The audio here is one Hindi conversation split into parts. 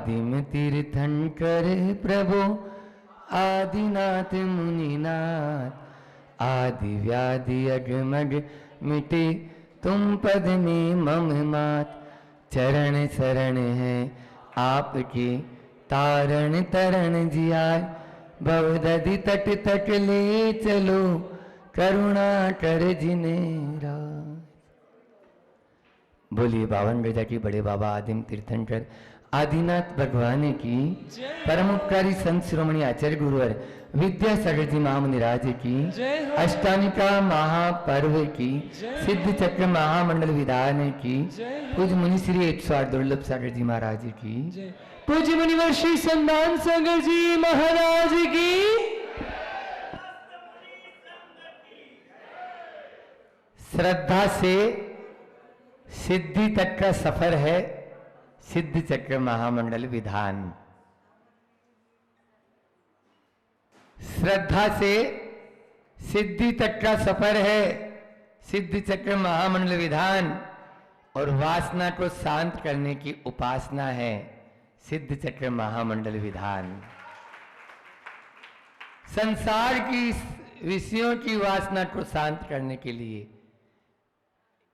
आदिम तीर्थंकर प्रभो आदिनाथ मुनिनाथ आदि व्याधि अगमग मिटे तुम पद में मम मात चरण शरण है आपके तारण तरण जियाय भवदधि तट तट ले चलो करुणा कर जिनेरा। बोलिए बावन गजा की बड़े बाबा आदिम तीर्थंकर आदिनाथ भगवान की परम उपकारी संत शिरोमणि आचार्य गुरुवर विद्यासागर जी महामुनिराज की अष्टामिका महापर्व की सिद्ध चक्र महामंडल विधान की पूज्य मुनि श्री 108 दुर्लभ सागर जी महाराज की पूज्य मुनिवर श्री संदान सागर जी महाराज की श्रद्धा से सिद्धि तक का सफर है सिद्ध चक्र महामंडल विधान। श्रद्धा से सिद्धि तक का सफर है सिद्ध चक्र महामंडल विधान और वासना को शांत करने की उपासना है सिद्ध चक्र महामंडल विधान। संसार की विषयों की वासना को शांत करने के लिए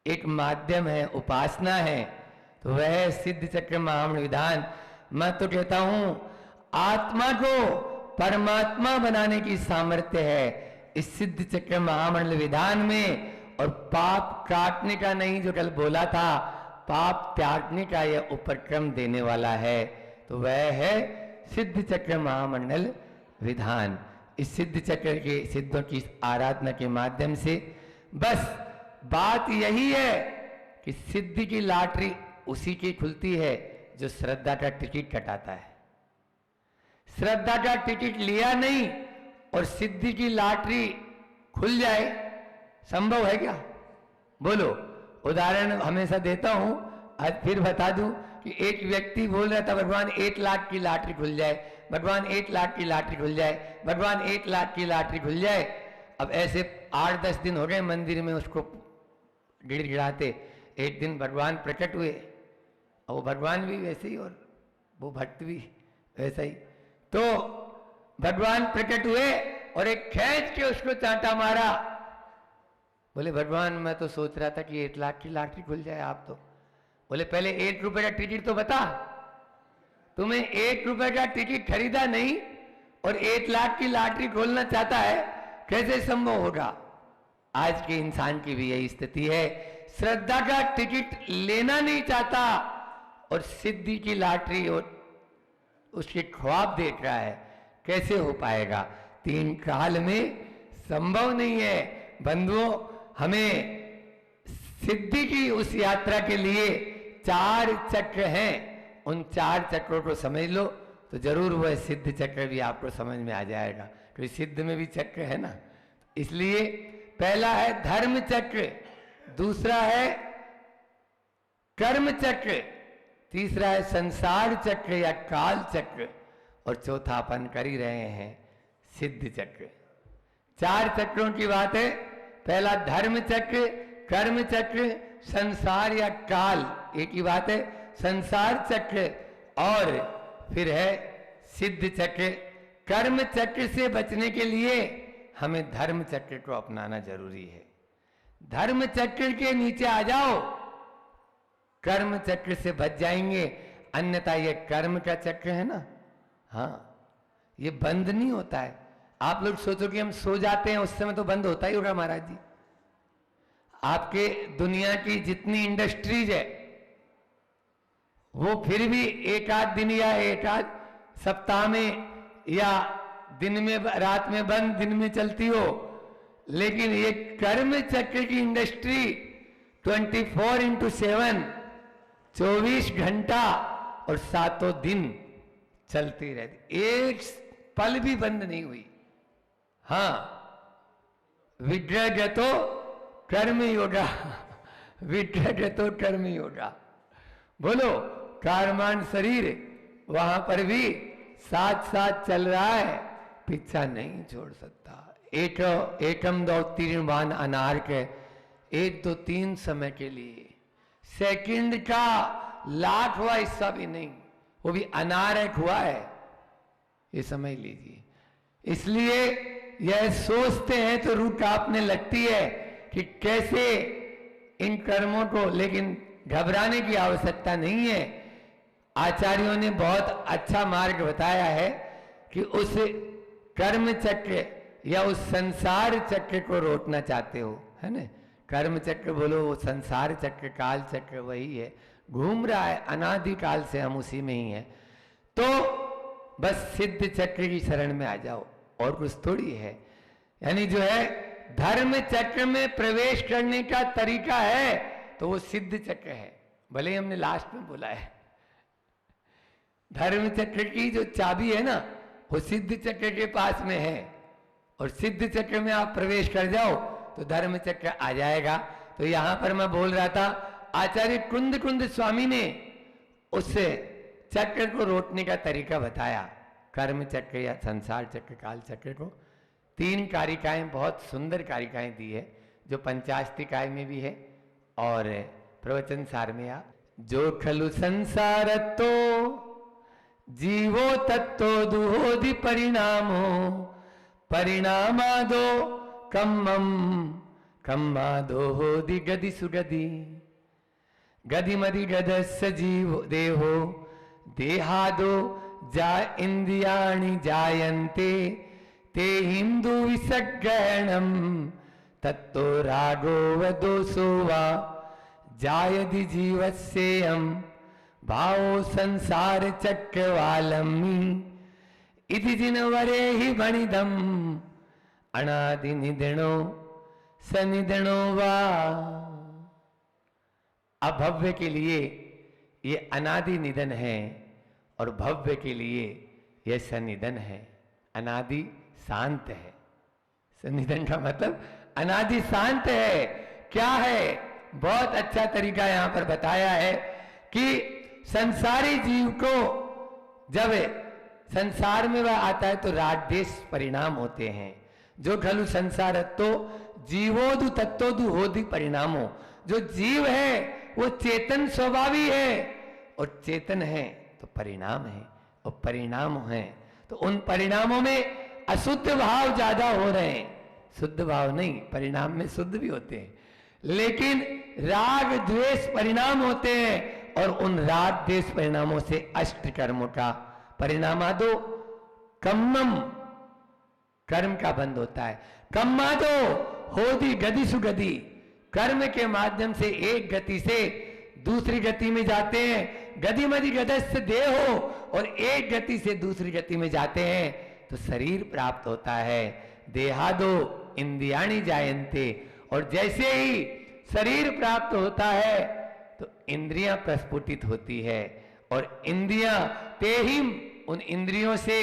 एक माध्यम है, उपासना है, तो वह सिद्ध चक्र महामंडल विधान। मैं तो कहता हूं आत्मा को परमात्मा बनाने की सामर्थ्य है इस सिद्ध चक्र महामंडल विधान में, और पाप काटने का नहीं, जो कल बोला था पाप त्यागने का यह उपक्रम देने वाला है, तो वह है सिद्ध चक्र महामंडल विधान। इस सिद्ध चक्र के सिद्धों की आराधना के माध्यम से बस बात यही है कि सिद्धि की लॉटरी उसी की खुलती है जो श्रद्धा का टिकट कटाता है। श्रद्धा का टिकट लिया नहीं और सिद्धि की लॉटरी खुल जाए, संभव है क्या? बोलो। उदाहरण हमेशा देता हूं, आज फिर बता दूं कि एक व्यक्ति बोल रहा था भगवान 1 लाख की लॉटरी खुल जाए, भगवान 1 लाख की लॉटरी खुल जाए, भगवान 1 लाख की लॉटरी खुल जाए। अब ऐसे 8-10 दिन हो गए मंदिर में उसको गिड़गिड़ाते। एक दिन भगवान प्रकट हुए, और वो भगवान भी वैसे ही और वो भक्त भी वैसा ही। तो भगवान प्रकट हुए और एक खींच के उसको चांटा मारा। बोले भगवान मैं तो सोच रहा था कि 1 लाख की लॉटरी खुल जाए, आप तो। बोले पहले 1 रुपए का टिकट तो बता, तुम्हें 1 रुपए का टिकट खरीदा नहीं और 1 लाख की लॉटरी खोलना चाहता है, कैसे संभव होगा? आज के इंसान की भी यही स्थिति है, श्रद्धा का टिकट लेना नहीं चाहता और सिद्धि की लॉटरी और उसके ख्वाब देख रहा है, कैसे हो पाएगा? 3 काल में संभव नहीं है। बंधुओं, हमें सिद्धि की उस यात्रा के लिए 4 चक्र हैं, उन 4 चक्रों को समझ लो तो जरूर वह सिद्ध चक्र भी आपको समझ में आ जाएगा, क्योंकि सिद्ध में भी चक्र है ना। इसलिए पहला है धर्म चक्र, दूसरा है कर्म चक्र, तीसरा है संसार चक्र या काल चक्र, और चौथा अपन कर ही रहे हैं सिद्ध चक्र। 4 चक्रों की बात है। पहला धर्म चक्र, कर्म चक्र, संसार या काल, एक ही बात है, संसार चक्र, और फिर है सिद्ध चक्र। कर्म चक्र से बचने के लिए हमें धर्म चक्र को अपनाना जरूरी है। धर्म चक्र के नीचे आ जाओ, कर्म चक्र से बच जाएंगे, अन्यथा ये कर्म का चक्र है ना, हाँ, ये बंद नहीं होता है। आप लोग सोचो कि हम सो जाते हैं उस समय तो बंद होता ही होगा महाराज जी। आपके दुनिया की जितनी इंडस्ट्रीज है वो फिर भी 1 आध दिन या 1 आध सप्ताह में या दिन में, रात में बंद, दिन में चलती हो, लेकिन ये कर्म चक्र की इंडस्ट्री 24/7 24 घंटा और 7 दिन चलती रहती, एक पल भी बंद नहीं हुई। हाँ, विग्रह तो कर्म योगा, विग्रह तो कर्म योगा। बोलो, कारमान शरीर वहां पर भी साथ साथ चल रहा है, पीछा नहीं छोड़ सकता। एकम 2 3 बान अनार के 1 2 3 समय के लिए, सेकंड का 1,00,000वां हिस्सा भी नहीं, वो भी अनारक हुआ है, ये समझ लीजिए। इसलिए यह सोचते हैं तो रूह कांपने लगती है कि कैसे इन कर्मों को, लेकिन घबराने की आवश्यकता नहीं है। आचार्यों ने बहुत अच्छा मार्ग बताया है कि उस कर्म चक्र या उस संसार चक्र को रोकना चाहते हो, है ना, कर्म चक्र बोलो, वो संसार चक्र, काल चक्र वही है, घूम रहा है अनादि काल से, हम उसी में ही हैं। तो बस सिद्ध चक्र की शरण में आ जाओ, और कुछ थोड़ी है। यानी जो है धर्म चक्र में प्रवेश करने का तरीका है तो वो सिद्ध चक्र है, भले ही हमने लास्ट में बोला है। धर्म चक्र की जो चाबी है ना, वो सिद्ध चक्र के पास में है, और सिद्ध चक्र में आप प्रवेश कर जाओ तो धर्म चक्र आ जाएगा। तो यहां पर मैं बोल रहा था, आचार्य कुंद स्वामी ने उस चक्र को रोकने का तरीका बताया, कर्म चक्र या संसार चक्र, काल चक्र को। 3 कारिकाएं, बहुत सुंदर कारिकाएं दी है, जो पंचाष्टिकाय में भी है और प्रवचन सार में। आप जो खलु संसार तो जीवो तत्तो दुहोदि परिणामो, परिणामादो कम्मम कम्मादो होदि गदि सुगदि, गदिमदि गदस्य जीवो देहो देहादो जा इंद्रियाणि जायन्ते, ते हिंदु विसग्रहणम तत्तो रागो व दोषो वा, जायदि जीवस्येयं भावो संसार चक्रवालम्मी, इति जिनवरे ही बणिदम अनादि निधनो सनिधनो वा। अभव्य के लिए ये अनादि निधन है और भव्य के लिए यह सनिधन है। अनादि शांत है, सनिधन का मतलब अनादि शांत है। क्या है? बहुत अच्छा तरीका यहां पर बताया है कि संसारी जीव को जब संसार में वह आता है तो राग द्वेष परिणाम होते हैं। जो खलु संसार तो जीवोदु तत्वोदु होदि परिणामो, जो जीव है वो चेतन स्वभावी है, और चेतन है तो परिणाम है, और परिणाम है तो उन परिणामों में अशुद्ध भाव ज्यादा हो रहे हैं, शुद्ध भाव नहीं। परिणाम में शुद्ध भी होते हैं, लेकिन राग द्वेष परिणाम होते हैं, और उन राग द्वेष परिणामों से अष्ट कर्मों का परिणामादो कम्मम, कर्म का बंद होता है। कम्मादो होदि गति सुगति, कर्म के माध्यम से एक गति से दूसरी गति में जाते हैं। गतिमदि गदस्य देहो, और एक गति से दूसरी गति में जाते हैं तो शरीर प्राप्त होता है। देहादो इंद्रियाणि जायन्ते, और जैसे ही शरीर प्राप्त होता है तो इंद्रियां प्रस्फुटित होती है, और इंद्रियां तेहिम, उन इंद्रियों से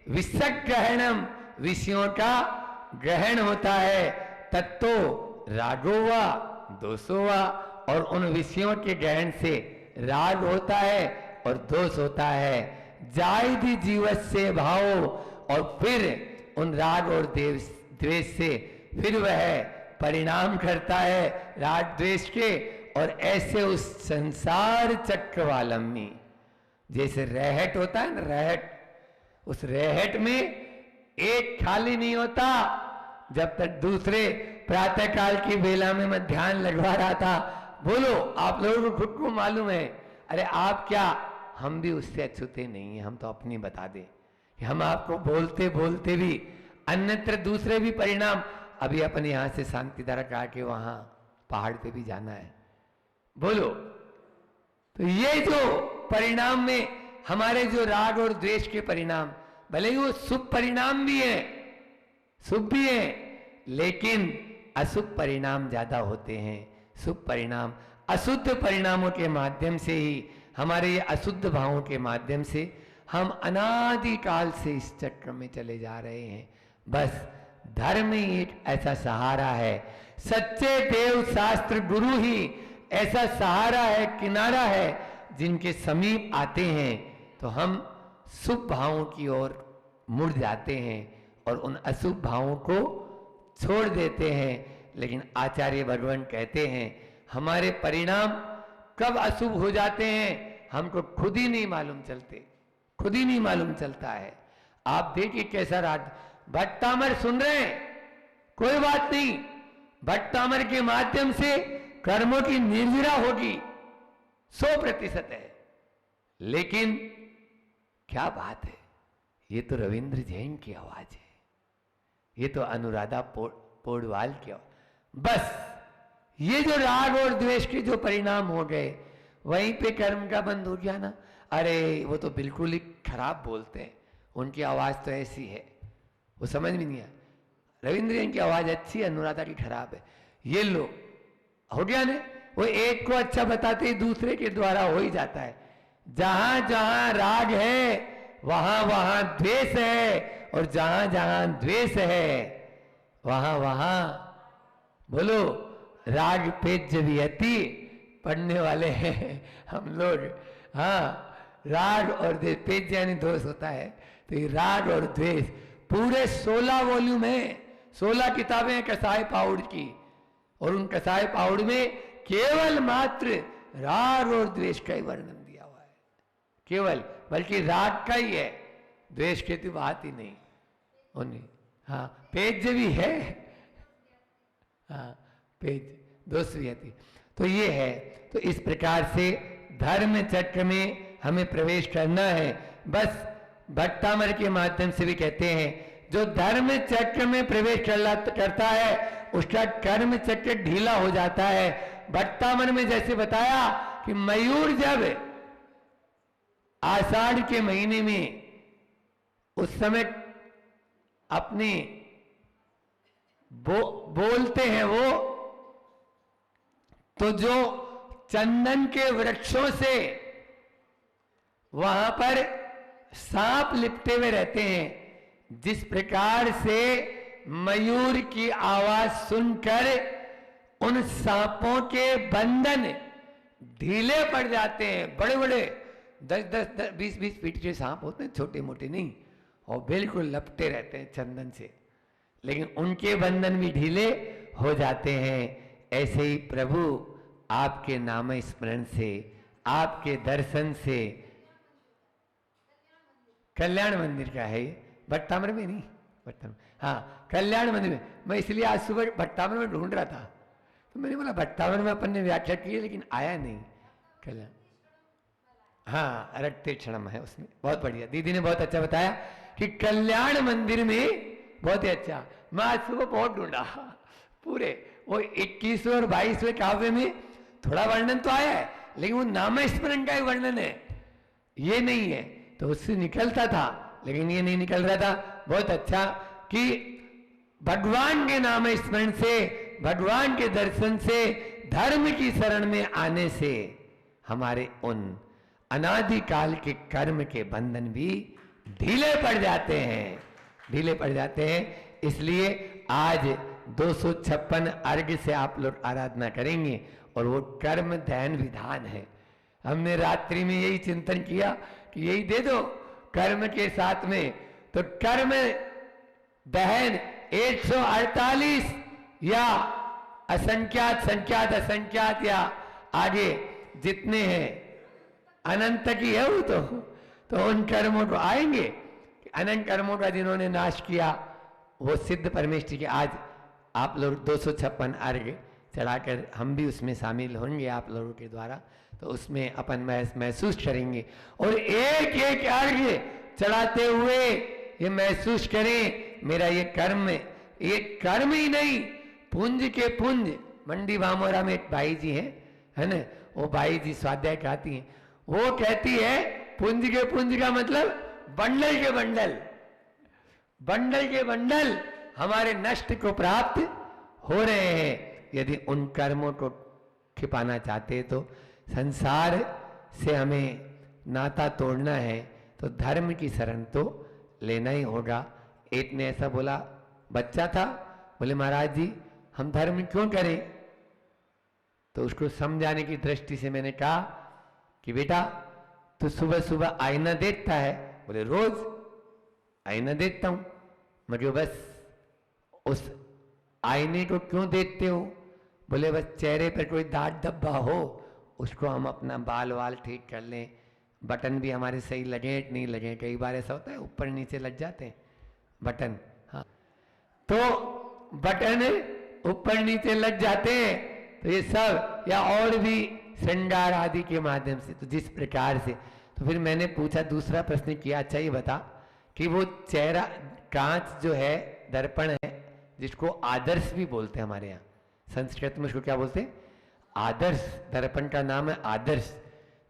विषय ग्रहणम, विषयों का ग्रहण होता है। तत्तो रागोवा दोषोवा, और उन विषयों के ग्रहण से राग होता है और दोष होता है। जायदि जीवस्य भाव, और फिर उन राग और द्वेष से फिर वह परिणाम करता है राग द्वेष के, और ऐसे उस संसार चक्रवालम्मी, जैसे रहट होता है ना, रहट, उस रहट में एक खाली नहीं होता। जब तक दूसरे प्रातः काल की बेला में मैं ध्यान लगवा रहा था, बोलो आप लोगों को खुद को मालूम है, अरे आप क्या, हम भी उससे अछूते नहीं है। हम तो अपनी बता दे कि हम आपको बोलते बोलते भी अन्यत्र दूसरे भी परिणाम, अभी अपन यहां से शांति धारा कहा के वहां पहाड़ पे भी जाना है, बोलो। तो ये जो परिणाम में हमारे जो राग और द्वेष के परिणाम, भले ही वो शुभ परिणाम भी है, शुभ भी है, लेकिन अशुभ परिणाम ज्यादा होते हैं। शुभ परिणाम अशुद्ध परिणामों के माध्यम से ही, हमारे ये अशुद्ध भावों के माध्यम से हम अनादि काल से इस चक्र में चले जा रहे हैं। बस धर्म ही एक ऐसा सहारा है, सच्चे देव शास्त्र गुरु ही ऐसा सहारा है, किनारा है, जिनके समीप आते हैं तो हम शुभ भावों की ओर मुड़ जाते हैं और उन अशुभ भावों को छोड़ देते हैं। लेकिन आचार्य भगवान कहते हैं हमारे परिणाम कब अशुभ हो जाते हैं, हमको खुद ही नहीं मालूम चलते, खुद ही नहीं मालूम चलता है। आप देखिए कैसा राग, भट्टामर सुन रहे हैं, कोई बात नहीं, भट्टामर के माध्यम से कर्मों की निर्जरा होगी 100% है। लेकिन क्या बात है, ये तो रविंद्र जैन की आवाज है, ये तो अनुराधा पौडवाल की आवाज। बस ये जो राग और द्वेष के जो परिणाम हो गए, वहीं पे कर्म का बंद हो गया ना। अरे वो तो बिल्कुल ही खराब बोलते हैं, उनकी आवाज तो ऐसी है, वो समझ में नहीं आया। रविंद्र जैन की आवाज अच्छी है, अनुराधा की खराब है। ये लो, हो गया ना, वो एक को अच्छा बताते ही दूसरे के द्वारा हो ही जाता है। जहां जहां राग है वहां वहां द्वेष है, और जहां जहां द्वेष है वहां वहां बोलो राग पेज वियति। पढ़ने वाले हैं हम लोग, हाँ, राग और द्वेष, पेज यानी दोष होता है, तो ये राग और द्वेष पूरे 16 वॉल्यूम है, 16 किताबें हैं कसाई पाउड की, और उन कसाई पाउड में केवल मात्र राग और द्वेष का ही वर्णन दिया हुआ है, केवल, बल्कि राग का ही है, द्वेष की तो बात ही नहीं उन्हें। हाँ, पेज भी है, हाँ, पेज दोष भी आती। तो ये है, तो इस प्रकार से धर्म चक्र में हमें प्रवेश करना है। बस भट्टामर के माध्यम से भी कहते हैं, जो धर्म चक्र में प्रवेश करता है उसका कर्म चक्र ढीला हो जाता है। भट्टामर में जैसे बताया कि मयूर जब आषाढ़ के महीने में उस समय अपने बोलते हैं वो, तो जो चंदन के वृक्षों से वहां पर सांप लिपटे हुए रहते हैं, जिस प्रकार से मयूर की आवाज सुनकर उन सांपों के बंधन ढीले पड़ जाते हैं। बड़े बड़े 10-10, 20-20 फीट के सांप होते हैं, छोटे मोटे नहीं, और बिल्कुल लपटे रहते हैं चंदन से, लेकिन उनके बंधन भी ढीले हो जाते हैं। ऐसे ही प्रभु आपके नाम स्मरण से, आपके दर्शन से, कल्याण मंदिर का है ये, भट्टामर में नहीं, भट्टामर, हाँ, कल्याण मंदिर में। मैं इसलिए आज सुबह भट्टामर में ढूंढ रहा था, तो मैंने बोला भट्टामर में अपन ने व्याख्या की है, लेकिन आया नहीं कल्याण। हाँ, रट्टे क्षणम है उसमें, बहुत बढ़िया, दीदी ने बहुत अच्छा बताया कि कल्याण मंदिर में, बहुत ही अच्छा। मैं आज सुबह बहुत ढूंढा पूरे वो 21वें और 22वें काव्य में, थोड़ा वर्णन तो आया है, लेकिन वो नाम स्मरण का ही वर्णन है, ये नहीं है। तो उससे निकलता था, लेकिन ये नहीं निकल रहा था। बहुत अच्छा कि भगवान के नाम स्मरण से, भगवान के दर्शन से, धर्म की शरण में आने से हमारे उन अनादिकाल के कर्म के बंधन भी ढीले पड़ जाते हैं, ढीले पड़ जाते हैं। इसलिए आज 256 अर्घ से आप लोग आराधना करेंगे, और वो कर्म ध्यान विधान है। हमने रात्रि में यही चिंतन किया कि यही दे दो कर्म के साथ में, तो कर्म दहन 148 या असंख्यात, संख्यात, असंख्यात, या आगे जितने हैं, अनंत की है वो, तो उन कर्मों को आएंगे, अनंत कर्मों का जिन्होंने नाश किया वो सिद्ध परमेश्वर के। आज आप लोग 256 अर्घ चढ़ाकर हम भी उसमें शामिल होंगे आप लोगों के द्वारा, तो उसमें अपन महसूस करेंगे, और एक एक अर्घ चढ़ाते हुए ये महसूस करें, मेरा ये कर्म ही नहीं, पुंज के पुंज। मंडी भामोरा में एक भाई जी है ना, वो भाई जी स्वाध्याय कहती हैं, वो कहती है पुंज के पुंज का मतलब बंडल के बंडल, बंडल के बंडल हमारे नष्ट को प्राप्त हो रहे हैं। यदि उन कर्मों को छिपाना चाहते तो संसार से हमें नाता तोड़ना है, तो धर्म की शरण तो लेना ही होगा। एक ने ऐसा बोला, बच्चा था, बोले महाराज जी हम धर्म क्यों करें? तो उसको समझाने की दृष्टि से मैंने कहा कि बेटा तू सुबह सुबह आईना देखता है? बोले रोज आईना देखता हूं। मैं बस उस आईने को क्यों देखते हो? बोले बस चेहरे पर कोई दाग धब्बा हो उसको हम अपना बाल वाल ठीक कर लें, बटन भी हमारे सही लगे नहीं लगे, कई बार ऐसा होता है ऊपर नीचे लग जाते हैं बटन, हाँ, तो बटन ऊपर नीचे लग जाते हैं, तो ये सब या और भी श्रृंगार आदि के माध्यम से, तो जिस प्रकार से, तो फिर मैंने पूछा दूसरा प्रश्न किया, अच्छा ये बता कि वो चेहरा कांच जो है, दर्पण है, जिसको आदर्श भी बोलते हैं हमारे यहाँ, संस्कृत में उसको क्या बोलते हैं? आदर्श। दर्पण का नाम है आदर्श।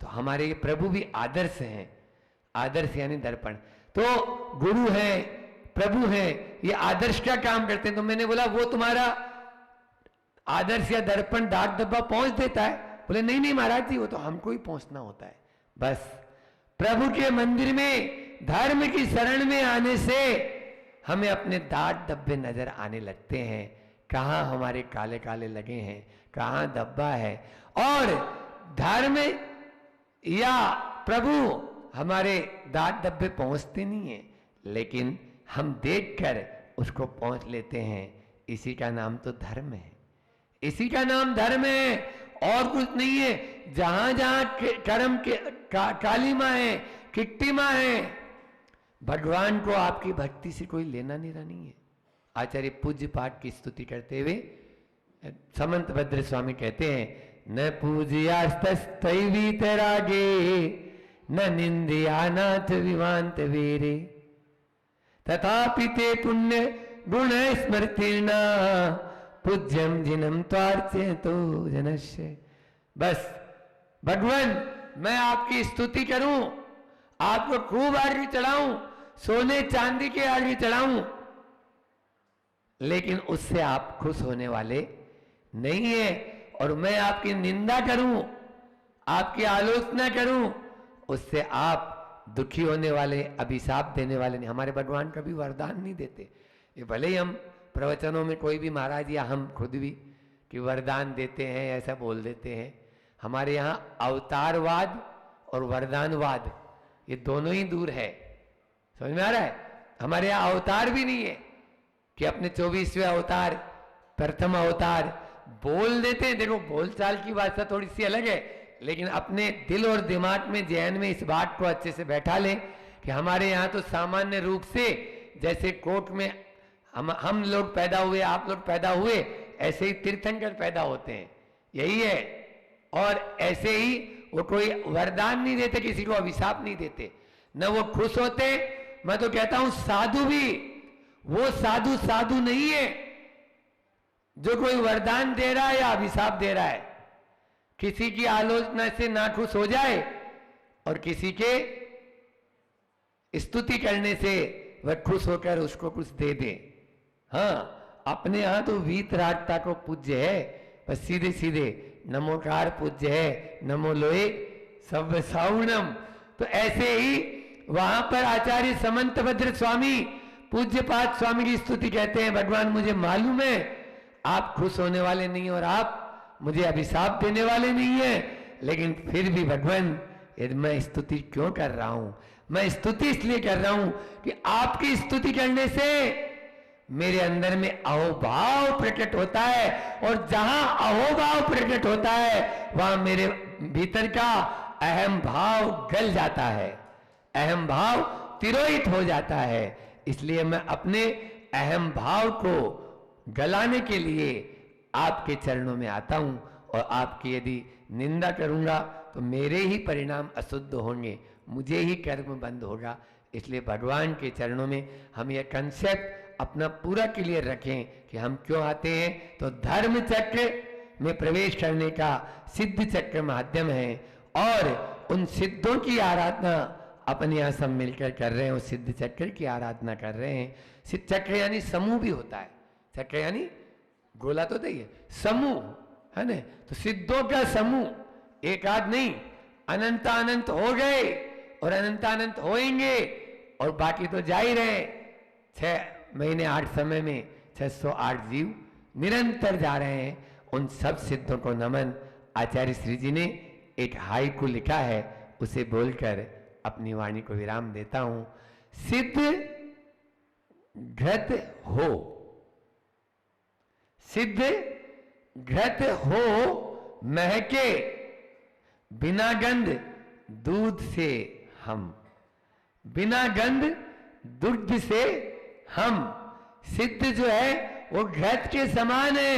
तो हमारे ये प्रभु भी आदर्श हैं, आदर्श यानी दर्पण। तो गुरु हैं, प्रभु हैं, ये आदर्श का काम करते हैं। तो मैंने बोला वो तुम्हारा आदर्श या दर्पण डाक डब्बा पहुंच देता है? बोले नहीं नहीं महाराज जी, वो तो हमको ही पहुंचना होता है। बस प्रभु के मंदिर में धर्म की शरण में आने से हमें अपने डाक डब्बे नजर आने लगते हैं, कहां हमारे काले काले लगे हैं, कहां डब्बा है। और धर्म या प्रभु हमारे डाक डब्बे पहुंचते नहीं है, लेकिन हम देखकर उसको पहुंच लेते हैं। इसी का नाम तो धर्म है, इसी का नाम धर्म है, और कुछ नहीं है। जहां जहां कर्म के काली मां है, किट्टी मां है, भगवान को आपकी भक्ति से कोई लेना देना नहीं है। आचार्य पूज्य पाठ की स्तुति करते हुए समंत भद्र स्वामी कहते हैं, न पूज्यास्तैवीतरागे न निंदयानाथ विवांत वीरे तथापि ते पुण्य गुण स्मृतिर्ना पूज्यम जिनम त्वार्चे तो जनस्य। बस भगवान, मैं आपकी स्तुति करूं, आपको खूब आरती चढ़ाऊं, सोने चांदी के आरती चढ़ाऊं, लेकिन उससे आप खुश होने वाले नहीं है। और मैं आपकी निंदा करूं, आपकी आलोचना करूं, उससे आप दुखी होने वाले, अभिशाप देने वाले नहीं। हमारे भगवान कभी वरदान नहीं देते। ये भले ही हम प्रवचनों में कोई भी महाराज या हम खुद भी कि वरदान देते हैं, ऐसा बोल देते हैं। हमारे यहाँ अवतारवाद और वरदानवाद ये दोनों ही दूर है। समझ में आ रहा है? हमारे यहाँ अवतार भी नहीं है कि अपने 24वें अवतार, प्रथम अवतार बोल देते हैं। देखो बोलचाल की भाषा थोड़ी सी अलग है, लेकिन अपने दिल और दिमाग में, जहन में इस बात को अच्छे से बैठा लें कि हमारे यहाँ तो सामान्य रूप से जैसे कोर्ट में हम लोग पैदा हुए, आप लोग पैदा हुए, ऐसे ही तीर्थंकर पैदा होते हैं, यही है। और ऐसे ही वो कोई वरदान नहीं देते, किसी को अभिशाप नहीं देते, न वो खुश होते। मैं तो कहता हूं साधु भी, वो साधु साधु नहीं है जो कोई वरदान दे रहा है या अभिशाप दे रहा है। किसी की आलोचना से नाखुश हो जाए और किसी के स्तुति करने से वह खुश होकर उसको कुछ दे दे। हाँ, अपने यहां तो वीतरागता को पूज्य है, बस सीधे सीधे नमोकार पूज्य है, नमो लोए सब साउणम। तो ऐसे ही वहां पर आचार्य समंत भद्र स्वामी पूज्य पाद स्वामी की स्तुति कहते हैं, भगवान मुझे मालूम है आप खुश होने वाले नहीं और आप मुझे अभिशाप देने वाले नहीं है, लेकिन फिर भी भगवान यदि मैं स्तुति क्यों कर रहा हूं? मैं स्तुति इसलिए कर रहा हूं कि आपकी स्तुति करने से मेरे अंदर में अहोभाव प्रकट होता है, और जहां अहोभाव प्रकट होता है वहां मेरे भीतर का अहम भाव गल जाता है, अहम भाव तिरोहित हो जाता है। इसलिए मैं अपने अहम भाव को गलाने के लिए आपके चरणों में आता हूं, और आपकी यदि निंदा करूंगा तो मेरे ही परिणाम अशुद्ध होंगे, मुझे ही कर्म बंद होगा। इसलिए भगवान के चरणों में हम यह कंसेप्ट अपना पूरा क्लियर रखें कि हम क्यों आते हैं। तो धर्म चक्र में प्रवेश करने का सिद्ध चक्र माध्यम है, और उन सिद्धों की आराधना अपन यहाँ सब मिलकर कर रहे हैं, उस सिद्ध चक्र की आराधना कर रहे हैं। सिद्ध चक्र यानी समूह भी होता है, चक्र यानी गोला तो नहीं है, समूह है ना। तो सिद्धों का समूह, एक आध नहीं, अनंत अनंत हो गए और अनंत अनंत होएंगे, और बाकी तो जा ही रहे। 6 महीने 8 समय में 608 जीव निरंतर जा रहे हैं। उन सब सिद्धों को नमन। आचार्य श्री जी ने एक हाइकू लिखा है, उसे बोलकर अपनी वाणी को विराम देता हूं। सिद्ध घृत हो, सिद्ध घृत हो महके, बिना गंध दूध से हम, बिना गंध दुग्ध से हम। सिद्ध जो है वो घृत के समान है।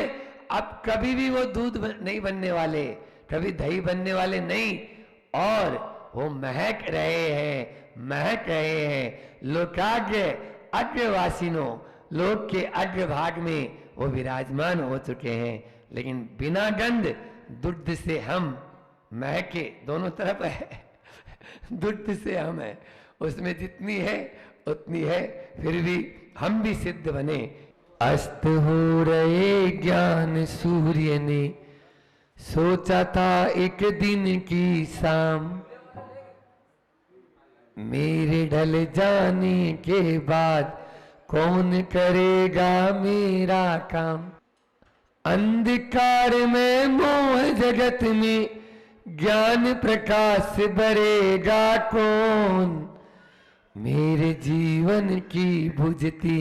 अब कभी भी वो दूध नहीं बनने वाले, कभी दही बनने वाले नहीं, और वो महक रहे हैं। लोकाग्र अग्रवासिनो, लोक के अग्रभाग में वो विराजमान हो चुके हैं। लेकिन बिना गंध दुग्ध से हम, महके दोनों तरफ है दुग्ध से हम है, उसमें जितनी है उतनी है, फिर भी हम भी सिद्ध बने। अस्त हो रहे ज्ञान सूर्य ने, सोचा था एक दिन की शाम, मेरे ढल जाने के बाद कौन करेगा मेरा काम। अंधकार में मोह जगत में ज्ञान प्रकाश बरेगा कौन, मेरे जीवन की बुझती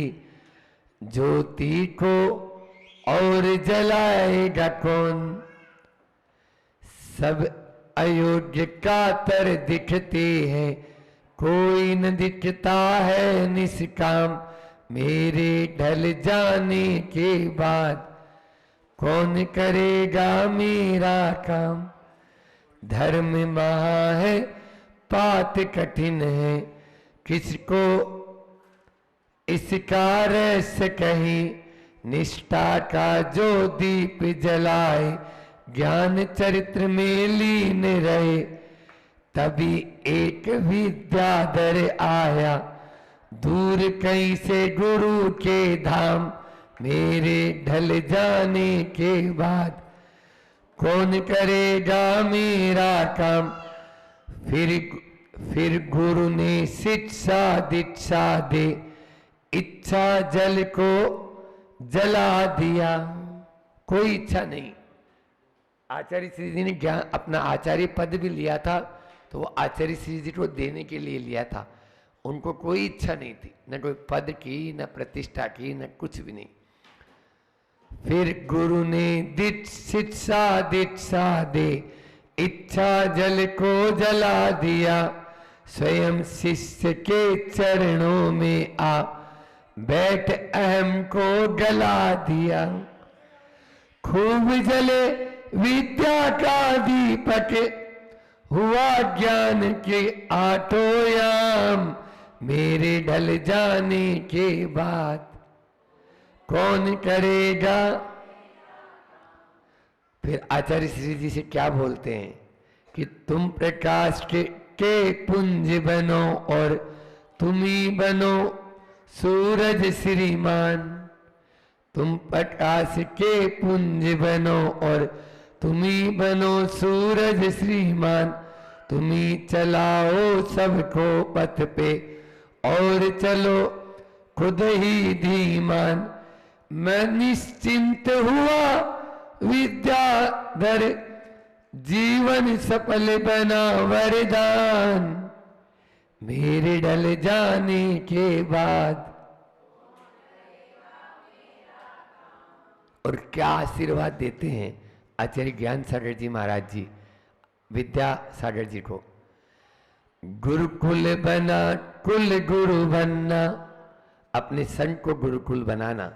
ज्योति को और जलाएगा कौन। सब अयोग्य कातर दिखते हैं, कोई न दिखता है निष्काम, मेरे ढल जाने के बाद कौन करेगा मेरा काम। धर्म महा है पात कठिन है, किसको इसका रहस्य कहीं, निष्ठा का जो दीप जलाए, ज्ञान चरित्र में लीन रहे, तभी एक विद्याधर आया, दूर कहीं से गुरु के धाम, मेरे ढल जाने के बाद कौन करेगा मेरा काम। फिर गुरु ने शिक्षा दीक्षा दे, इच्छा जल को जला दिया। कोई इच्छा नहीं। आचार्य श्री जी ने ज्ञान अपना आचार्य पद भी लिया था, तो वो आचार्य श्री जी को देने के लिए लिया था। उनको कोई इच्छा नहीं थी, न कोई पद की, न प्रतिष्ठा की, न कुछ भी नहीं। फिर गुरु ने शिक्षा दीक्षा दे, इच्छा जल को जला दिया, स्वयं शिष्य के चरणों में आ बैठ अहम को गला दिया। खूब जले विद्या का दीपक, हुआ ज्ञान के आटोयाम, मेरे ढल जाने के बाद कौन करेगा। फिर आचार्य श्री जी से क्या बोलते हैं कि तुम प्रकाश के पुंज बनो और तुम ही बनो सूरज श्रीमान। तुम प्रकाश के पुंज बनो और तुम ही बनो सूरज श्रीमान। तुम ही चलाओ सबको पथ पे और चलो खुद ही धीमान। मैं निश्चिंत हुआ विद्याधर, जीवन सफल बना वरदान, मेरे ढल जाने के बाद। और क्या आशीर्वाद देते हैं आचार्य ज्ञान सागर जी महाराज जी विद्या सागर जी को। गुरुकुल बना कुल गुरु बनना, अपने संग को गुरुकुल बनाना,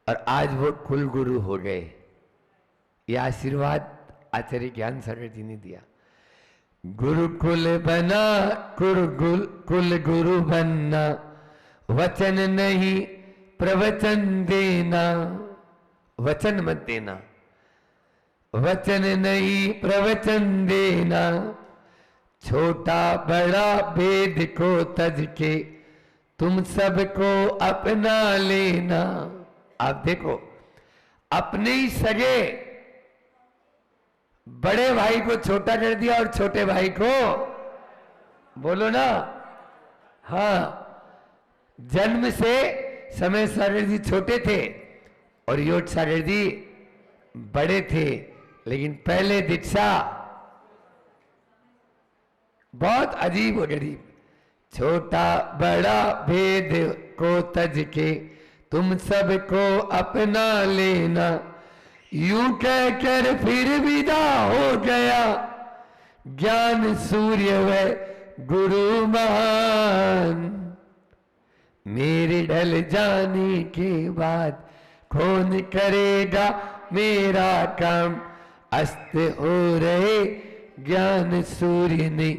और आज वो कुल गुरु हो गए। यह आशीर्वाद आचार्य ज्ञान सागर जी ने दिया। गुरुकुल बना कुल गुरु बनना, वचन नहीं प्रवचन देना। वचन मत देना, वचन नहीं प्रवचन देना। छोटा बड़ा भेद को तज के तुम सबको अपना लेना। आप देखो, अपने ही सगे बड़े भाई को छोटा कर दिया और छोटे भाई को, बोलो ना, हाँ, जन्म से समय सागर जी छोटे थे और योग सागर जी बड़े थे, लेकिन पहले दीक्षा बहुत अजीब और गरीब। छोटा बड़ा भेद को तज के तुम सबको अपना लेना। यूं कहकर फिर विदा हो गया, ज्ञान सूर्य वह गुरु महान, मेरे ढल जाने के बाद कौन करेगा मेरा काम। अस्त हो रहे ज्ञान सूर्य ने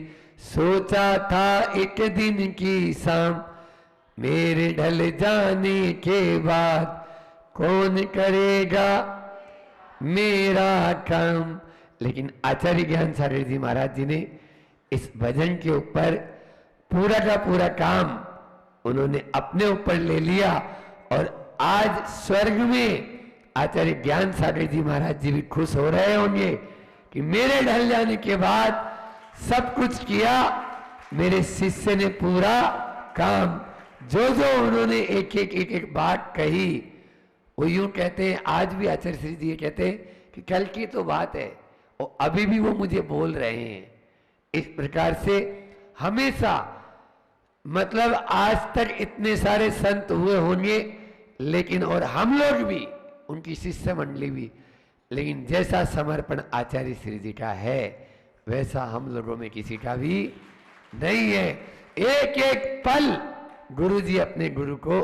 सोचा था एक दिन की शाम, मेरे ढल जाने के बाद कौन करेगा मेरा काम। लेकिन आचार्य ज्ञान सागर जी महाराज जी ने इस भजन के ऊपर पूरा का पूरा काम उन्होंने अपने ऊपर ले लिया, और आज स्वर्ग में आचार्य ज्ञान सागर जी महाराज जी भी खुश हो रहे होंगे कि मेरे ढल जाने के बाद सब कुछ किया मेरे शिष्य ने, पूरा काम जो जो उन्होंने एक एक बात कही वो यूं कहते हैं। आज भी आचार्य श्री जी कहते हैं कि कल की तो बात है और अभी भी वो मुझे बोल रहे हैं। इस प्रकार से हमेशा मतलब आज तक इतने सारे संत हुए होंगे, लेकिन और हम लोग भी उनकी शिष्य मंडली भी, लेकिन जैसा समर्पण आचार्य श्री जी का है वैसा हम लोगों में किसी का भी नहीं है। एक एक पल गुरु जी अपने गुरु को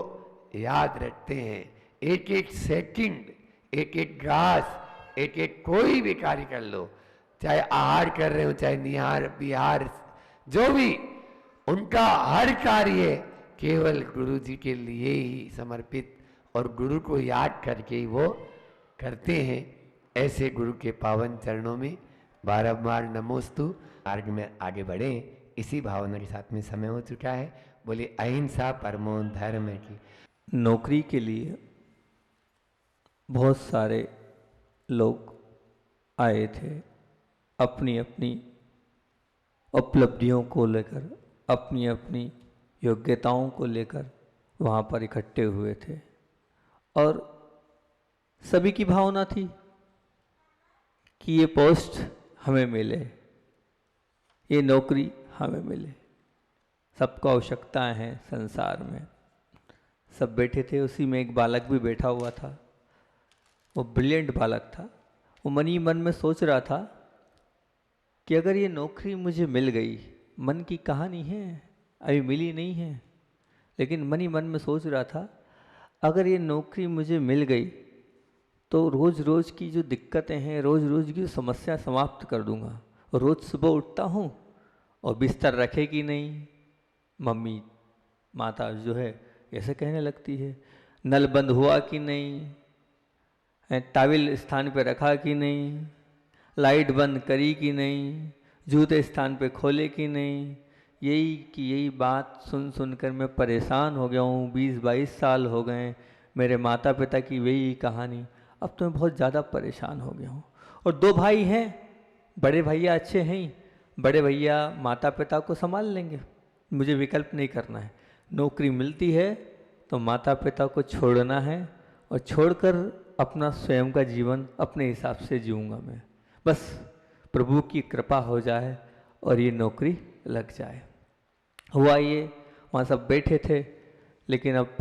याद रखते हैं, एक एक सेकंड, एक एक घास, एक एक कोई भी कार्य कर लो, चाहे आहार कर रहे हो, चाहे निहार बिहार, जो भी उनका हर कार्य केवल गुरु जी के लिए ही समर्पित और गुरु को याद करके ही वो करते हैं। ऐसे गुरु के पावन चरणों में बारंबार नमोस्तु। मार्ग में आगे बढ़े इसी भावना के साथ में समय हो चुका है। बोले अहिंसा परमो धर्म की। नौकरी के लिए बहुत सारे लोग आए थे, अपनी अपनी उपलब्धियों को लेकर, अपनी अपनी योग्यताओं को लेकर वहाँ पर इकट्ठे हुए थे, और सभी की भावना थी कि ये पोस्ट हमें मिले, ये नौकरी हमें मिले। सबको आवश्यकताएं हैं संसार में। सब बैठे थे, उसी में एक बालक भी बैठा हुआ था। वो ब्रिलियंट बालक था। वो मन ही मन में सोच रहा था कि अगर ये नौकरी मुझे मिल गई, मन की कहानी है, अभी मिली नहीं है, लेकिन मन ही मन में सोच रहा था अगर ये नौकरी मुझे मिल गई तो रोज़ रोज़ की जो दिक्कतें हैं, रोज़ रोज़ की समस्या समाप्त कर दूंगा। रोज़ सुबह उठता हूँ और बिस्तर रखेगी नहीं, मम्मी माता जो है ऐसे कहने लगती है, नल बंद हुआ कि नहीं, टाविल स्थान पे रखा कि नहीं, लाइट बंद करी कि नहीं, जूते स्थान पे खोले कि नहीं। यही बात सुन सुनकर मैं परेशान हो गया हूँ। 20-22 साल हो गए, मेरे माता पिता की वही कहानी। अब तो मैं बहुत ज़्यादा परेशान हो गया हूँ। और 2 भाई हैं, बड़े भैया अच्छे हैं ही, बड़े भैया माता पिता को संभाल लेंगे, मुझे विकल्प नहीं करना है। नौकरी मिलती है तो माता पिता को छोड़ना है, और छोड़कर अपना स्वयं का जीवन अपने हिसाब से जीऊँगा मैं। बस प्रभु की कृपा हो जाए और ये नौकरी लग जाए। हुआ ये, वहाँ सब बैठे थे, लेकिन अब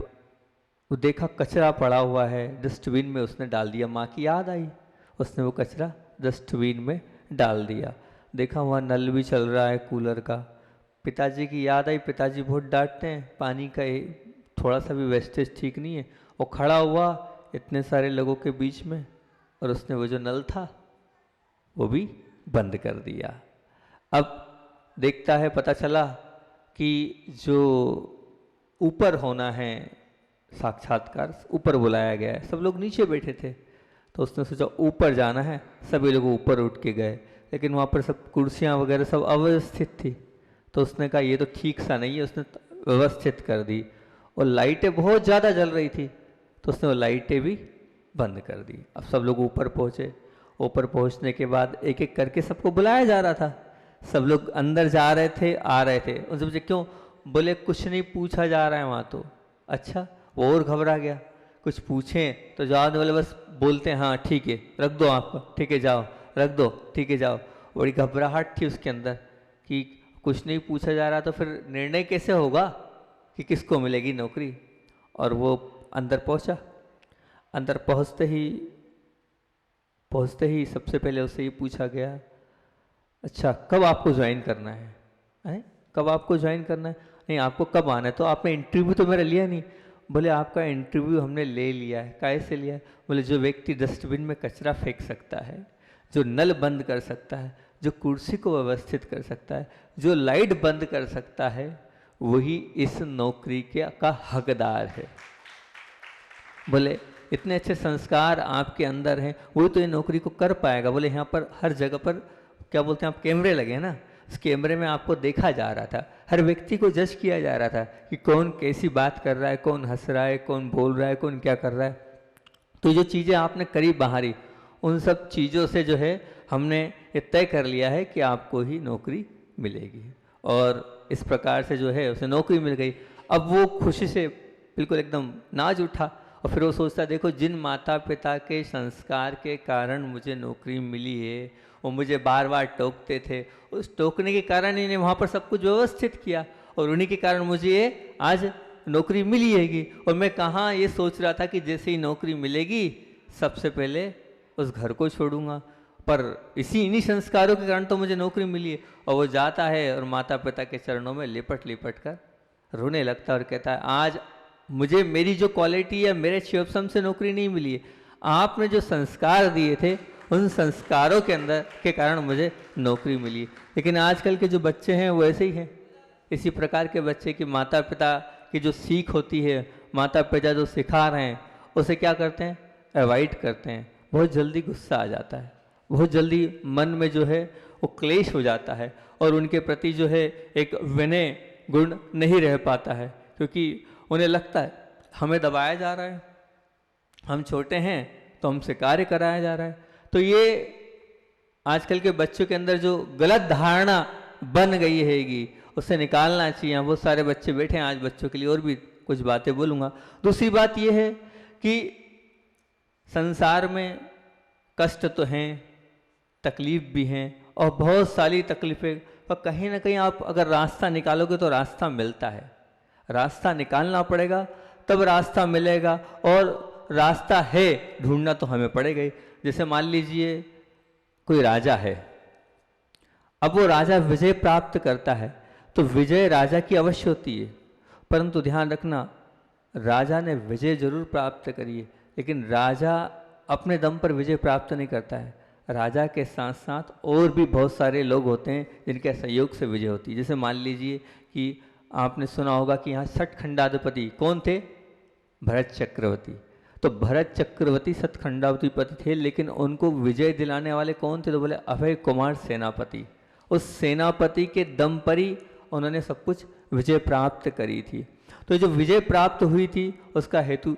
वो देखा कचरा पड़ा हुआ है, डस्टबिन में उसने डाल दिया। माँ की याद आई, उसने वो कचरा डस्टबिन में डाल दिया। देखा वहाँ नल भी चल रहा है कूलर का। पिताजी की याद आई, पिताजी बहुत डांटते हैं, पानी का थोड़ा सा भी वेस्टेज ठीक नहीं है। वो खड़ा हुआ इतने सारे लोगों के बीच में, और उसने वो जो नल था वो भी बंद कर दिया। अब देखता है, पता चला कि जो ऊपर होना है साक्षात्कार, ऊपर बुलाया गया है। सब लोग नीचे बैठे थे, तो उसने सोचा ऊपर जाना है। सभी लोग ऊपर उठ के गए, लेकिन वहाँ पर सब कुर्सियाँ वगैरह सब अव्यवस्थित थी। तो उसने कहा ये तो ठीक सा नहीं है, उसने व्यवस्थित कर दी। और लाइटें बहुत ज़्यादा जल रही थी, तो उसने वो लाइटें भी बंद कर दी। अब सब लोग ऊपर पहुँचे। ऊपर पहुँचने के बाद एक एक करके सबको बुलाया जा रहा था। सब लोग अंदर जा रहे थे, आ रहे थे। उनसे पूछे क्यों? बोले कुछ नहीं पूछा जा रहा है वहाँ तो। अच्छा, वो और घबरा गया। कुछ पूछें तो जवाब वाले बस बोलते हैं हाँ ठीक है रख दो, आपको ठीक है जाओ, रख दो ठीक है जाओ। बड़ी घबराहट थी उसके अंदर कि कुछ नहीं पूछा जा रहा, तो फिर निर्णय कैसे होगा कि किसको मिलेगी नौकरी। और वो अंदर पहुंचा। अंदर पहुंचते ही सबसे पहले उससे ही पूछा गया अच्छा कब आपको ज्वाइन करना है? कब आपको ज्वाइन करना है? नहीं, आपको कब आना है? तो आपने इंटरव्यू तो मेरा लिया नहीं। बोले आपका इंटरव्यू हमने ले लिया है। कैसे लिया है? बोले जो व्यक्ति डस्टबिन में कचरा फेंक सकता है, जो नल बंद कर सकता है, जो कुर्सी को व्यवस्थित कर सकता है, जो लाइट बंद कर सकता है, वही इस नौकरी का हकदार है। बोले इतने अच्छे संस्कार आपके अंदर हैं, वही तो ये नौकरी को कर पाएगा। बोले यहाँ पर हर जगह पर क्या बोलते हैं आप, कैमरे लगे हैं ना, उस कैमरे में आपको देखा जा रहा था, हर व्यक्ति को जज किया जा रहा था कि कौन कैसी बात कर रहा है, कौन हंस रहा है, कौन बोल रहा है, कौन क्या कर रहा है। तो जो चीज़ें आपने करी बाहरी, उन सब चीज़ों से जो है हमने ये तय कर लिया है कि आपको ही नौकरी मिलेगी। और इस प्रकार से जो है उसे नौकरी मिल गई। अब वो खुशी से बिल्कुल एकदम नाच उठा और फिर वो सोचता, देखो जिन माता पिता के संस्कार के कारण मुझे नौकरी मिली है, वो मुझे बार बार टोकते थे, उस टोकने के कारण इन्हें वहाँ पर सब कुछ व्यवस्थित किया और उन्हीं के कारण मुझे ये आज नौकरी मिली हैगी। और मैं कहाँ ये सोच रहा था कि जैसे ही नौकरी मिलेगी सबसे पहले उस घर को छोड़ूंगा, पर इन्हीं संस्कारों के कारण तो मुझे नौकरी मिली है। और वो जाता है और माता पिता के चरणों में लिपट लिपट कर रोने लगता है और कहता है, आज मुझे मेरी जो क्वालिटी है, मेरे शिवसम से नौकरी नहीं मिली है, आपने जो संस्कार दिए थे उन संस्कारों के अंदर के कारण मुझे नौकरी मिली। लेकिन आजकल के जो बच्चे हैं वो ऐसे ही हैं। इसी प्रकार के बच्चे की माता पिता की जो सीख होती है, माता पिता जो सिखा रहे हैं, उसे क्या करते हैं, अवॉइड करते हैं। बहुत जल्दी गुस्सा आ जाता है, बहुत जल्दी मन में जो है वो क्लेश हो जाता है और उनके प्रति जो है एक विनय गुण नहीं रह पाता है, क्योंकि उन्हें लगता है हमें दबाया जा रहा है, हम छोटे हैं तो हमसे कार्य कराया जा रहा है। तो ये आजकल के बच्चों के अंदर जो गलत धारणा बन गई हैगी, उसे निकालना चाहिए। बहुत सारे बच्चे बैठे हैं, आज बच्चों के लिए और भी कुछ बातें बोलूँगा। दूसरी बात यह है कि संसार में कष्ट तो हैं, तकलीफ भी हैं और बहुत सारी तकलीफ़ें, पर कहीं ना कहीं आप अगर रास्ता निकालोगे तो रास्ता मिलता है। रास्ता निकालना पड़ेगा तब रास्ता मिलेगा, और रास्ता है ढूंढना तो हमें पड़ेगा ही। जैसे मान लीजिए कोई राजा है, अब वो राजा विजय प्राप्त करता है तो विजय राजा की अवश्य होती है, परंतु ध्यान रखना राजा ने विजय जरूर प्राप्त करी है, लेकिन राजा अपने दम पर विजय प्राप्त नहीं करता है। राजा के साथ साथ और भी बहुत सारे लोग होते हैं जिनके सहयोग से विजय होती है। जैसे मान लीजिए कि आपने सुना होगा कि यहाँ सतखंडाधिपति कौन थे, भरत चक्रवर्ती। तो भरत चक्रवर्ती सतखंडाधिपति थे, लेकिन उनको विजय दिलाने वाले कौन थे, तो बोले अभय कुमार सेनापति। उस सेनापति के दम पर ही उन्होंने सब कुछ विजय प्राप्त करी थी। तो जो विजय प्राप्त हुई थी उसका हेतु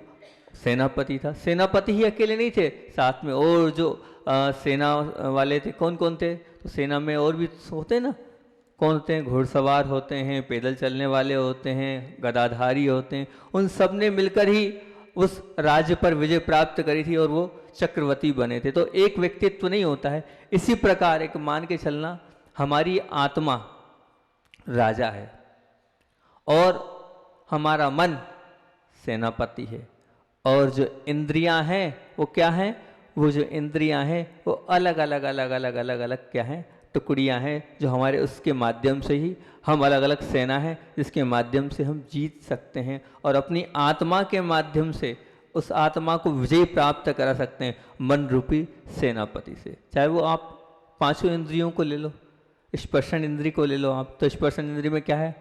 सेनापति था। सेनापति ही अकेले नहीं थे, साथ में और जो सेना वाले थे, कौन कौन थे, तो सेना में और भी होते हैं ना, कौन होते हैं, घुड़सवार होते हैं, पैदल चलने वाले होते हैं, गदाधारी होते हैं। उन सब ने मिलकर ही उस राज्य पर विजय प्राप्त करी थी और वो चक्रवर्ती बने थे। तो एक व्यक्तित्व नहीं होता है। इसी प्रकार एक मान के चलना, हमारी आत्मा राजा है और हमारा मन सेनापति है, और जो इंद्रियां हैं वो क्या हैं, वो जो इंद्रियां हैं वो अलग अलग अलग अलग अलग अलग क्या हैं, टुकड़ियां हैं, जो हमारे उसके माध्यम से ही हम अलग अलग सेना है जिसके माध्यम से हम जीत सकते हैं और अपनी आत्मा के माध्यम से उस आत्मा को विजय प्राप्त करा सकते हैं मन रूपी सेनापति से। चाहे वो आप पांचों इंद्रियों को ले लो, स्पर्शन इंद्रिय को ले लो आप, तो स्पर्शन इंद्रिय में क्या है,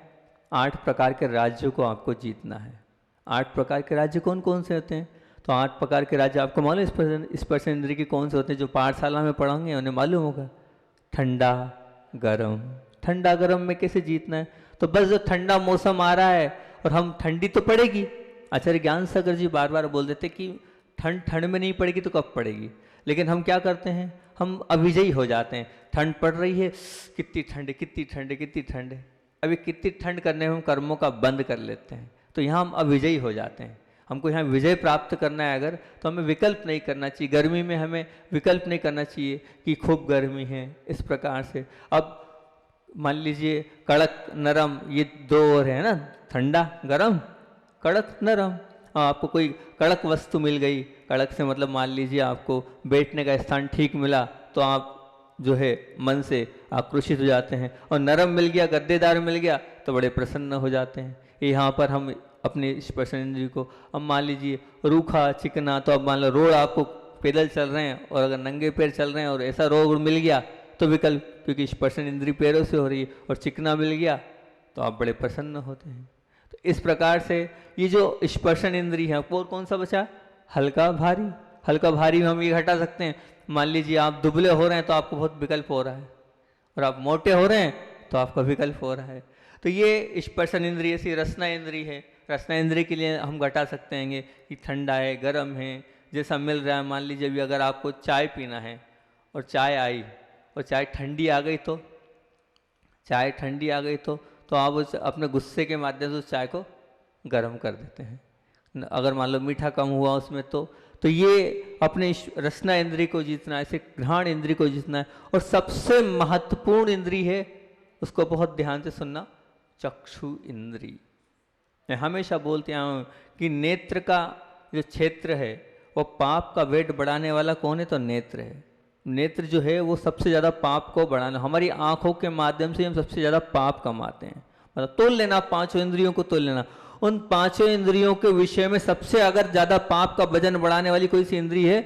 8 प्रकार के राज्यों को आपको जीतना है। 8 प्रकार के राज्य कौन कौन से होते हैं, तो 8 प्रकार के राज्य आपको मालूम है स्पर्शन इंद्रिय के कौन से होते हैं, जो पाठशाला में पढ़ाएंगे उन्हें मालूम होगा। ठंडा गरम, ठंडा गरम में कैसे जीतना है, तो बस जो ठंडा मौसम आ रहा है और हम ठंडी तो पड़ेगी, आचार्य ज्ञान सागर जी बार बार बोल देते कि ठंड में नहीं पड़ेगी तो कब पड़ेगी, लेकिन हम क्या करते हैं, हम अविजयी हो जाते हैं। ठंड पड़ रही है, कितनी ठंड है, कितनी ठंड है, कितनी ठंड है, अभी कितनी ठंड करने में हम कर्मों का बंद कर लेते हैं, तो यहाँ हम अविजयी हो जाते हैं। हमको यहाँ विजय प्राप्त करना है अगर, तो हमें विकल्प नहीं करना चाहिए। गर्मी में हमें विकल्प नहीं करना चाहिए कि खूब गर्मी है इस प्रकार से। अब मान लीजिए कड़क नरम, ये 2 और है ना, ठंडा गरम कड़क नरम। आपको कोई कड़क वस्तु मिल गई, कड़क से मतलब मान लीजिए आपको बैठने का स्थान ठीक मिला, तो आप जो है मन से आक्रोशित हो जाते हैं, और नरम मिल गया, गद्देदार मिल गया तो बड़े प्रसन्न हो जाते हैं। यहाँ पर हम अपने स्पर्श इंद्रिय को, अब मान लीजिए रूखा चिकना, तो अब मान लो रोड आपको पैदल चल रहे हैं और अगर नंगे पैर चल रहे हैं और ऐसा रोग मिल गया तो विकल्प, क्योंकि स्पर्शन इंद्रिय पैरों से हो रही है, और चिकना मिल गया तो आप बड़े प्रसन्न होते हैं। तो इस प्रकार से ये जो स्पर्शन इंद्रिय है, और कौन सा बचा? हल्का भारी। हल्का भारी में हम ये घटा सकते हैं, मान लीजिए आप दुबले हो रहे हैं तो आपको बहुत विकल्प हो रहा है, और आप मोटे हो रहे हैं तो आपका विकल्प हो रहा है। तो ये स्पर्शन इंद्रिय से रसना इंद्रिय है। रसना इंद्रिय के लिए हम घटा सकते हैं कि ठंडा है, गर्म है, जैसा मिल रहा है। मान लीजिए अभी अगर आपको चाय पीना है और चाय आई और चाय ठंडी आ गई, तो चाय ठंडी आ गई तो आप उस अपने गुस्से के माध्यम से उस चाय को गर्म कर देते हैं। अगर मान लो मीठा कम हुआ उसमें तो ये अपने रसना इंद्रिय को जीतना है, ऐसे घ्राण इंद्रिय को जीतना है। और सबसे महत्वपूर्ण इंद्रिय है, उसको बहुत ध्यान से सुनना, चक्षु इंद्रिय। मैं हमेशा बोलते आया हूँ कि नेत्र का जो क्षेत्र है वो पाप का वेट बढ़ाने वाला कौन है? तो नेत्र है। नेत्र जो है वो सबसे ज़्यादा पाप को बढ़ाना, हमारी आंखों के माध्यम से हम सबसे ज़्यादा पाप कमाते हैं। मतलब तोल लेना, पांचों इंद्रियों को तोल लेना, उन पांचों इंद्रियों के विषय में सबसे अगर ज़्यादा पाप का वजन बढ़ाने वाली कोई सी इंद्रिय है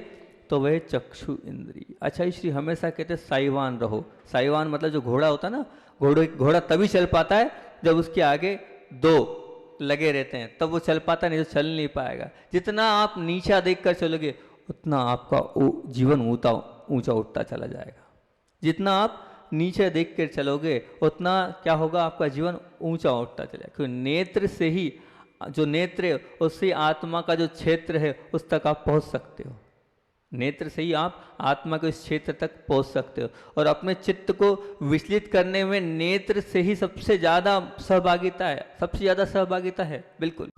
तो वह चक्षु इंद्रिय। अच्छा, इसलिए हमेशा कहते हैं साईवान रहो। साईवान मतलब जो घोड़ा होता है ना, घोड़ा तभी चल पाता है जब उसके आगे दो लगे रहते हैं, तब वो चल पाता, नहीं तो चल नहीं पाएगा। जितना आप नीचा देखकर चलोगे उतना आपका जीवन ऊंचा उठता चला जाएगा। जितना आप नीचे देख कर चलोगे उतना क्या होगा? आपका जीवन ऊंचा उठता चलेगा। क्योंकि नेत्र से ही, जो नेत्र है उससे आत्मा का जो क्षेत्र है उस तक आप पहुंच सकते हो। नेत्र से ही आप आत्मा के इस क्षेत्र तक पहुंच सकते हो। और अपने चित्त को विचलित करने में नेत्र से ही सबसे ज़्यादा सहभागिता है, सबसे ज़्यादा सहभागिता है। बिल्कुल।